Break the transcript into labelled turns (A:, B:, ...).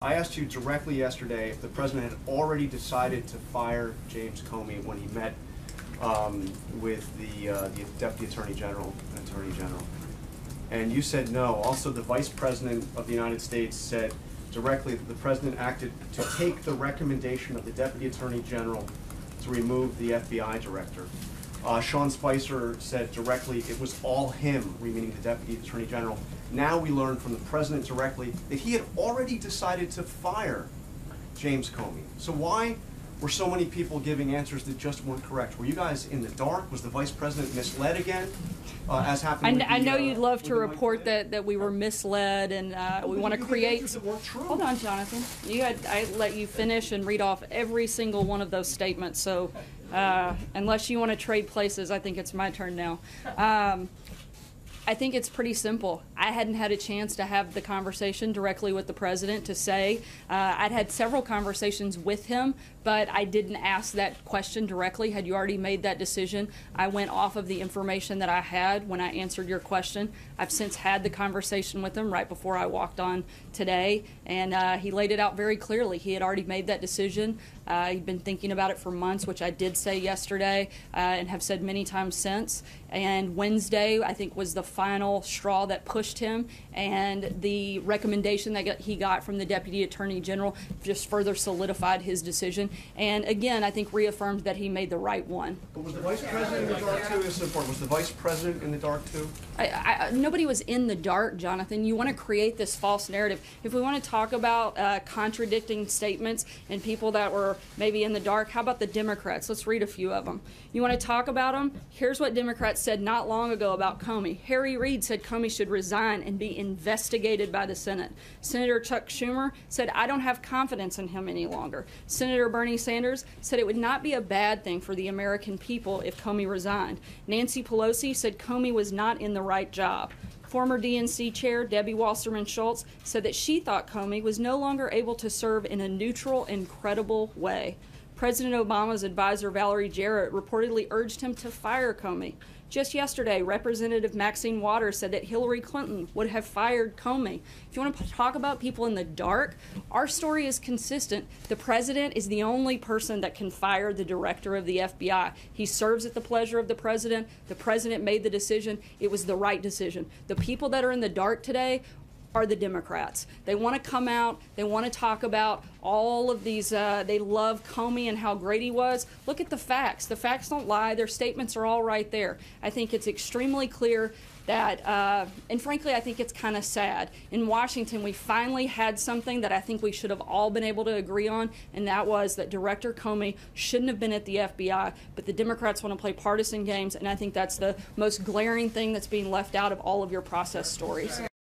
A: I asked you directly yesterday if the president had already decided to fire James Comey when he met with the Deputy Attorney General, and you said no. Also, the Vice President of the United States said directly that the president acted to take the recommendation of the Deputy Attorney General to remove the FBI director. Sean Spicer said directly it was all him, meaning the Deputy Attorney General. Now we learn from the president directly that he had already decided to fire James Comey. So why were so many people giving answers that just weren't correct? Were you guys in the dark? Was the vice president misled again, as happened?
B: I know you'd love to report that we were misled, and we want to create. Hold on, Jonathan. I let you finish and read off every single one of those statements. So unless you want to trade places, I think it's my turn now. I think it's pretty simple. I hadn't had a chance to have the conversation directly with the president to say. I'd had several conversations with him, but I didn't ask that question directly. Had you already made that decision? I went off of the information that I had when I answered your question. I've since had the conversation with him right before I walked on today, and he laid it out very clearly. He had already made that decision. He'd been thinking about it for months, which I did say yesterday and have said many times since. And Wednesday, I think, was the final straw that pushed him, and the recommendation that he got from the Deputy Attorney General just further solidified his decision, and again, I think reaffirmed that he made the right one.
A: But was the Vice President in the dark too? This is important. Was the Vice President in the dark too?
B: Nobody was in the dark, Jonathan. You want to create this false narrative. If we want to talk about contradicting statements and people that were maybe in the dark, how about the Democrats? Let's read a few of them. You want to talk about them? Here's what Democrats said not long ago about Comey. Harry Reid said Comey should resign and be investigated by the Senate. Senator Chuck Schumer said, I don't have confidence in him any longer. Senator Bernie Sanders said it would not be a bad thing for the American people if Comey resigned. Nancy Pelosi said Comey was not in the right job. Former DNC chair Debbie Wasserman Schultz said that she thought Comey was no longer able to serve in a neutral and credible way. President Obama's advisor Valerie Jarrett reportedly urged him to fire Comey. Just yesterday, Representative Maxine Waters said that Hillary Clinton would have fired Comey. If you want to talk about people in the dark, our story is consistent. The president is the only person that can fire the director of the FBI. He serves at the pleasure of the president. The president made the decision. It was the right decision. The people that are in the dark today are the Democrats. They want to come out, they want to talk about all of these, they love Comey and how great he was. Look at the facts. The facts don't lie. Their statements are all right there. I think it's extremely clear that, and frankly, I think it's kind of sad. In Washington, we finally had something that I think we should have all been able to agree on, and that was that Director Comey shouldn't have been at the FBI, but the Democrats want to play partisan games, and I think that's the most glaring thing that's being left out of all of your process stories.